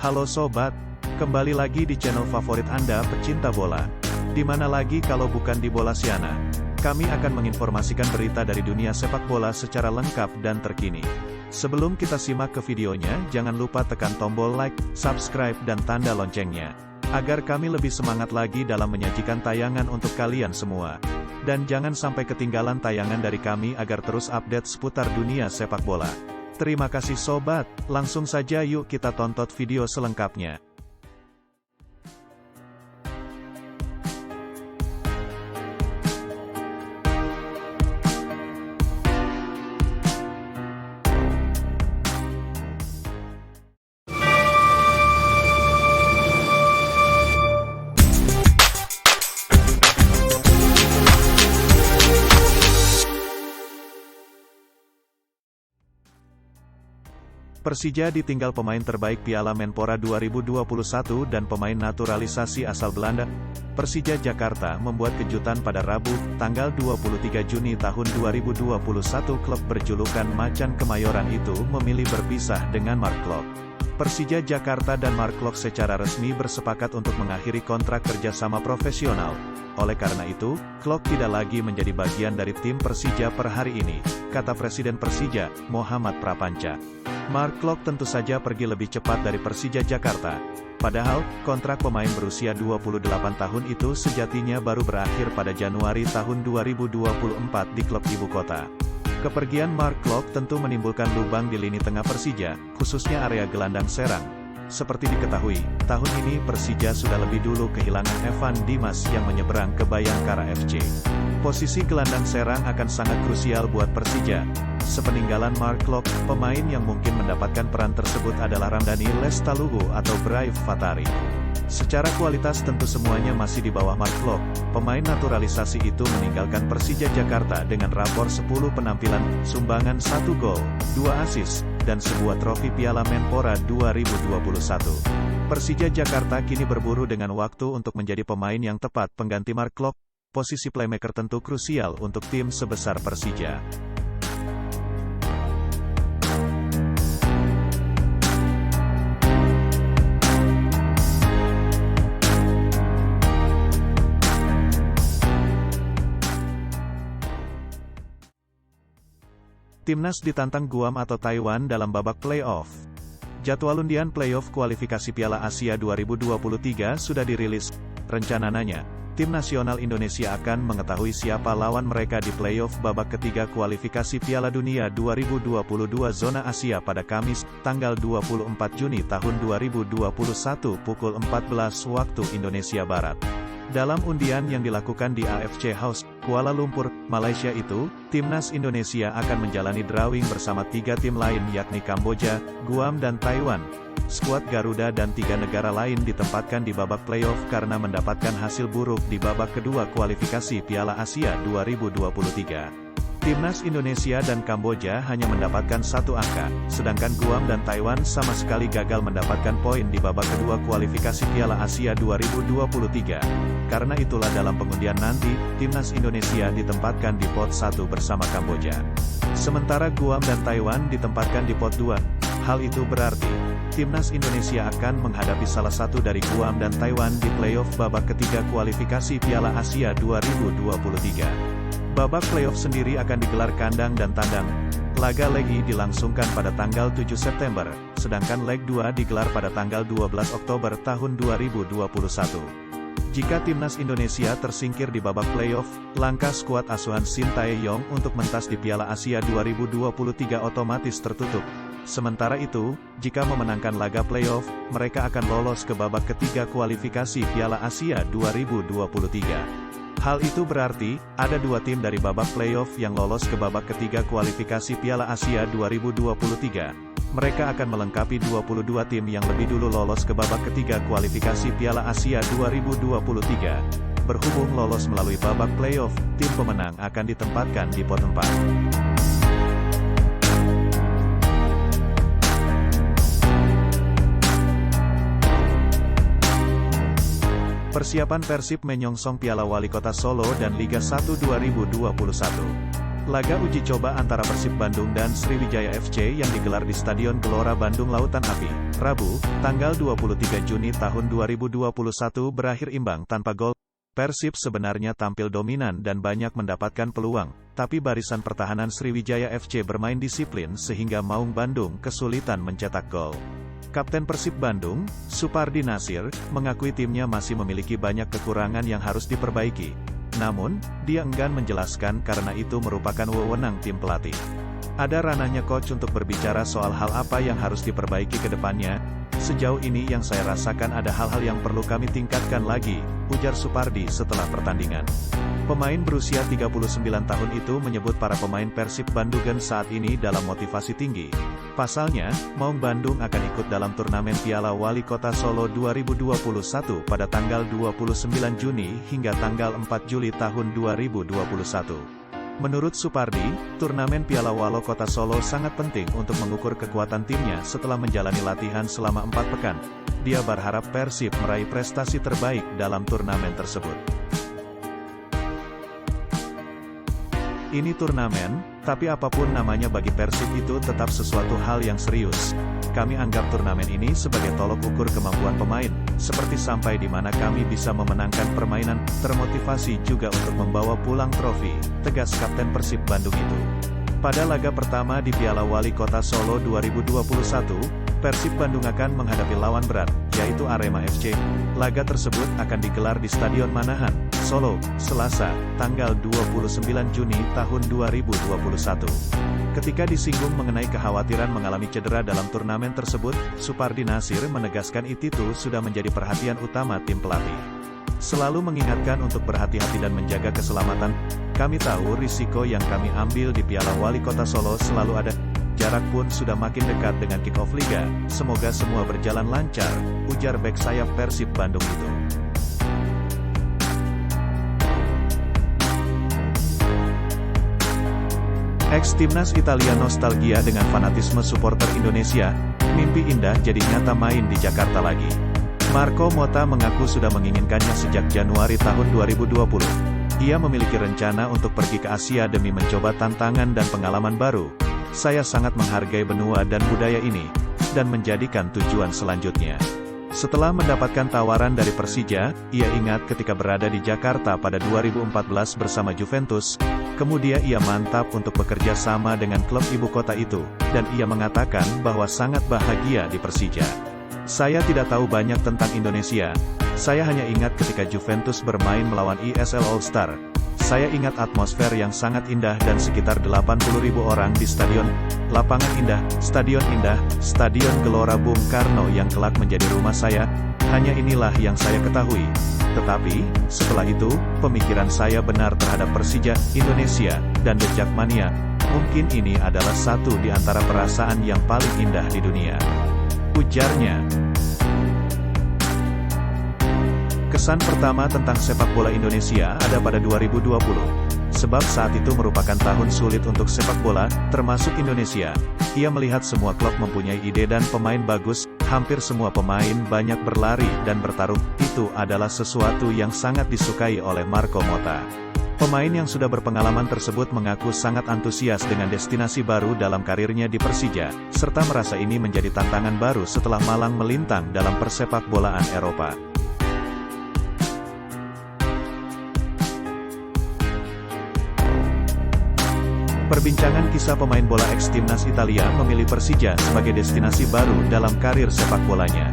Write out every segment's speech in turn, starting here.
Halo sobat, kembali lagi di channel favorit Anda pecinta bola. Di mana lagi kalau bukan di Bolasiana. Kami akan menginformasikan berita dari dunia sepak bola secara lengkap dan terkini. Sebelum kita simak ke videonya, jangan lupa tekan tombol like, subscribe dan tanda loncengnya. Agar kami lebih semangat lagi dalam menyajikan tayangan untuk kalian semua. Dan jangan sampai ketinggalan tayangan dari kami agar terus update seputar dunia sepak bola. Terima kasih sobat, langsung saja yuk kita tonton video selengkapnya. Persija ditinggal pemain terbaik Piala Menpora 2021 dan pemain naturalisasi asal Belanda. Persija Jakarta membuat kejutan pada Rabu, tanggal 23 Juni tahun 2021. Klub berjulukan Macan Kemayoran itu memilih berpisah dengan Mark Klok. Persija Jakarta dan Mark Klok secara resmi bersepakat untuk mengakhiri kontrak kerjasama profesional. Oleh karena itu, Klok tidak lagi menjadi bagian dari tim Persija per hari ini, kata Presiden Persija, Muhammad Prapanca. Mark Klok tentu saja pergi lebih cepat dari Persija Jakarta. Padahal, kontrak pemain berusia 28 tahun itu sejatinya baru berakhir pada Januari tahun 2024 di klub ibu kota. Kepergian Mark Klok tentu menimbulkan lubang di lini tengah Persija, khususnya area gelandang serang. Seperti diketahui, tahun ini Persija sudah lebih dulu kehilangan Evan Dimas yang menyeberang ke Bayangkara FC. Posisi gelandang serang akan sangat krusial buat Persija. Sepeninggalan Mark Klok, pemain yang mungkin mendapatkan peran tersebut adalah Ramdhani Lestaluhu atau Braiv Fatari. Secara kualitas tentu semuanya masih di bawah Mark Klok. Pemain naturalisasi itu meninggalkan Persija Jakarta dengan rapor 10 penampilan, sumbangan 1 gol, 2 assist, dan sebuah trofi Piala Menpora 2021. Persija Jakarta kini berburu dengan waktu untuk menjadi pemain yang tepat pengganti Mark Klok. Posisi playmaker tentu krusial untuk tim sebesar Persija. Timnas ditantang Guam atau Taiwan dalam babak playoff. Jadwal undian playoff kualifikasi Piala Asia 2023 sudah dirilis. Rencananya, tim nasional Indonesia akan mengetahui siapa lawan mereka di playoff babak ketiga kualifikasi Piala Dunia 2022 zona Asia pada Kamis, tanggal 24 Juni tahun 2021 pukul 14 waktu Indonesia Barat. Dalam undian yang dilakukan di AFC House, Kuala Lumpur, Malaysia itu, Timnas Indonesia akan menjalani drawing bersama 3 tim lain yakni Kamboja, Guam dan Taiwan. Skuad Garuda dan 3 negara lain ditempatkan di babak playoff karena mendapatkan hasil buruk di babak kedua kualifikasi Piala Asia 2023. Timnas Indonesia dan Kamboja hanya mendapatkan 1 angka, sedangkan Guam dan Taiwan sama sekali gagal mendapatkan poin di babak kedua kualifikasi Piala Asia 2023. Karena itulah dalam pengundian nanti, Timnas Indonesia ditempatkan di pot 1 bersama Kamboja. Sementara Guam dan Taiwan ditempatkan di pot 2. Hal itu berarti, Timnas Indonesia akan menghadapi salah satu dari Guam dan Taiwan di playoff babak ketiga kualifikasi Piala Asia 2023. Babak playoff sendiri akan digelar kandang dan tandang. Laga leg I dilangsungkan pada tanggal 7 September, sedangkan leg 2 digelar pada tanggal 12 Oktober tahun 2021. Jika Timnas Indonesia tersingkir di babak playoff, langkah skuad asuhan Shin Tae-yong untuk mentas di Piala Asia 2023 otomatis tertutup. Sementara itu, jika memenangkan laga playoff, mereka akan lolos ke babak ketiga kualifikasi Piala Asia 2023. Hal itu berarti, ada 2 tim dari babak playoff yang lolos ke babak ketiga kualifikasi Piala Asia 2023. Mereka akan melengkapi 22 tim yang lebih dulu lolos ke babak ketiga kualifikasi Piala Asia 2023. Berhubung lolos melalui babak playoff, tim pemenang akan ditempatkan di pot 4. Persiapan Persib menyongsong Piala Wali Kota Solo dan Liga 1 2021. Laga uji coba antara Persib Bandung dan Sriwijaya FC yang digelar di Stadion Gelora Bandung Lautan Api, Rabu, tanggal 23 Juni tahun 2021 berakhir imbang tanpa gol. Persib sebenarnya tampil dominan dan banyak mendapatkan peluang, tapi barisan pertahanan Sriwijaya FC bermain disiplin sehingga Maung Bandung kesulitan mencetak gol. Kapten Persib Bandung, Supardi Nasir, mengakui timnya masih memiliki banyak kekurangan yang harus diperbaiki. Namun, dia enggan menjelaskan karena itu merupakan wewenang tim pelatih. Ada ranahnya coach untuk berbicara soal hal apa yang harus diperbaiki ke depannya. Sejauh ini yang saya rasakan ada hal-hal yang perlu kami tingkatkan lagi, ujar Supardi setelah pertandingan. Pemain berusia 39 tahun itu menyebut para pemain Persib Bandung saat ini dalam motivasi tinggi. Pasalnya, Maung Bandung akan ikut dalam turnamen Piala Wali Kota Solo 2021 pada tanggal 29 Juni hingga tanggal 4 Juli tahun 2021. Menurut Supardi, turnamen Piala Wali Kota Solo sangat penting untuk mengukur kekuatan timnya setelah menjalani latihan selama 4 pekan. Dia berharap Persib meraih prestasi terbaik dalam turnamen tersebut. Ini turnamen, tapi apapun namanya bagi Persib itu tetap sesuatu hal yang serius. Kami anggap turnamen ini sebagai tolok ukur kemampuan pemain, seperti sampai di mana kami bisa memenangkan permainan, termotivasi juga untuk membawa pulang trofi, tegas Kapten Persib Bandung itu. Pada laga pertama di Piala Wali Kota Solo 2021, Persib Bandung akan menghadapi lawan berat, yaitu Arema FC. Laga tersebut akan digelar di Stadion Manahan, Solo, Selasa, tanggal 29 Juni tahun 2021. Ketika disinggung mengenai kekhawatiran mengalami cedera dalam turnamen tersebut, Supardi Nasir menegaskan itu sudah menjadi perhatian utama tim pelatih. Selalu mengingatkan untuk berhati-hati dan menjaga keselamatan. Kami tahu risiko yang kami ambil di Piala Wali Kota Solo selalu ada. Jarak pun sudah makin dekat dengan kick-off Liga. Semoga semua berjalan lancar, ujar bek sayap Persib Bandung itu. Ex-timnas Italia nostalgia dengan fanatisme supporter Indonesia, mimpi indah jadi nyata main di Jakarta lagi. Marco Motta mengaku sudah menginginkannya sejak Januari tahun 2020. Ia memiliki rencana untuk pergi ke Asia demi mencoba tantangan dan pengalaman baru. Saya sangat menghargai benua dan budaya ini, dan menjadikan tujuan selanjutnya. Setelah mendapatkan tawaran dari Persija, ia ingat ketika berada di Jakarta pada 2014 bersama Juventus, kemudian ia mantap untuk bekerja sama dengan klub ibu kota itu, dan ia mengatakan bahwa sangat bahagia di Persija. Saya tidak tahu banyak tentang Indonesia, saya hanya ingat ketika Juventus bermain melawan ISL All Star. Saya ingat atmosfer yang sangat indah dan sekitar 80.000 orang di stadion, lapangan indah, Stadion Gelora Bung Karno yang kelak menjadi rumah saya, hanya inilah yang saya ketahui. Tetapi, setelah itu, pemikiran saya benar terhadap Persija, Indonesia, dan The Jackmania. Mungkin ini adalah satu di antara perasaan yang paling indah di dunia, ujarnya. Kesan pertama tentang sepak bola Indonesia ada pada 2020. Sebab saat itu merupakan tahun sulit untuk sepak bola, termasuk Indonesia. Ia melihat semua klub mempunyai ide dan pemain bagus, hampir semua pemain banyak berlari dan bertarung. Itu adalah sesuatu yang sangat disukai oleh Marco Motta. Pemain yang sudah berpengalaman tersebut mengaku sangat antusias dengan destinasi baru dalam karirnya di Persija, serta merasa ini menjadi tantangan baru setelah malang melintang dalam persepak bolaan Eropa. Perbincangan kisah pemain bola ex-timnas Italia memilih Persija sebagai destinasi baru dalam karir sepak bolanya.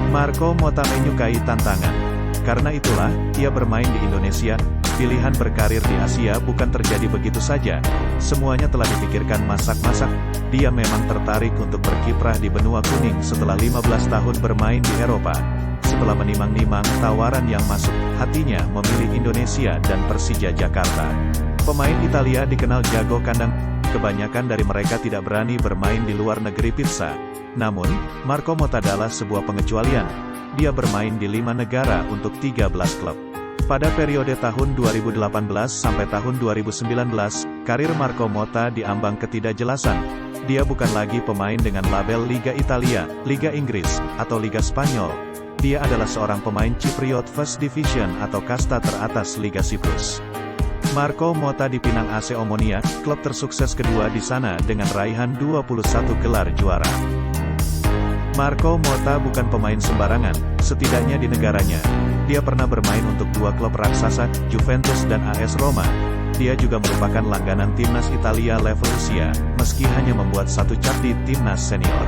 Marco Motta menyukai tantangan. Karena itulah, ia bermain di Indonesia. Pilihan berkarir di Asia bukan terjadi begitu saja. Semuanya telah dipikirkan masak-masak. Dia memang tertarik untuk berkiprah di benua kuning setelah 15 tahun bermain di Eropa. Setelah menimang-nimang tawaran yang masuk, hatinya memilih Indonesia dan Persija Jakarta. Pemain Italia dikenal jago kandang, kebanyakan dari mereka tidak berani bermain di luar negeri pizza. Namun, Marco Motta adalah sebuah pengecualian. Dia bermain di 5 negara untuk 13 klub. Pada periode tahun 2018 sampai tahun 2019, karir Marco Motta diambang ketidakjelasan. Dia bukan lagi pemain dengan label Liga Italia, Liga Inggris, atau Liga Spanyol. Dia adalah seorang pemain Cypriot First Division atau kasta teratas Liga Siprus. Marco Motta dipinang AC Omonia, klub tersukses kedua di sana dengan raihan 21 gelar juara. Marco Motta bukan pemain sembarangan, setidaknya di negaranya. Dia pernah bermain untuk dua klub raksasa, Juventus dan AS Roma. Dia juga merupakan langganan timnas Italia level usia, meski hanya membuat satu cap di timnas senior.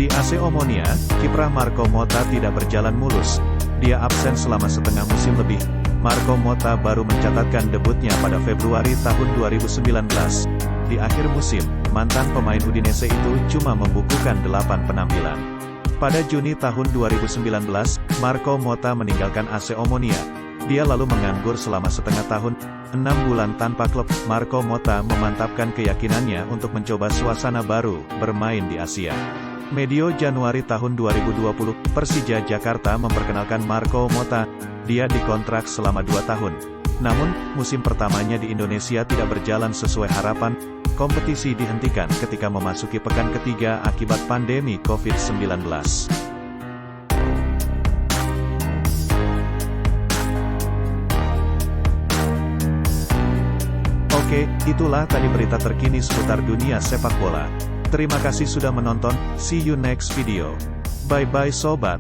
Di AC Omonia, kiprah Marco Motta tidak berjalan mulus. Dia absen selama setengah musim lebih. Marco Motta baru mencatatkan debutnya pada Februari tahun 2019. Di akhir musim, mantan pemain Udinese itu cuma membukukan 8 penampilan. Pada Juni tahun 2019, Marco Motta meninggalkan AC Omonia. Dia lalu menganggur selama setengah tahun, 6 bulan tanpa klub. Marco Motta memantapkan keyakinannya untuk mencoba suasana baru, bermain di Asia. Medio Januari tahun 2020, Persija Jakarta memperkenalkan Marco Motta. Dia dikontrak selama 2 tahun. Namun, musim pertamanya di Indonesia tidak berjalan sesuai harapan. Kompetisi dihentikan ketika memasuki pekan ketiga akibat pandemi COVID-19. Oke, itulah tadi berita terkini seputar dunia sepak bola. Terima kasih sudah menonton, see you next video. Bye-bye sobat.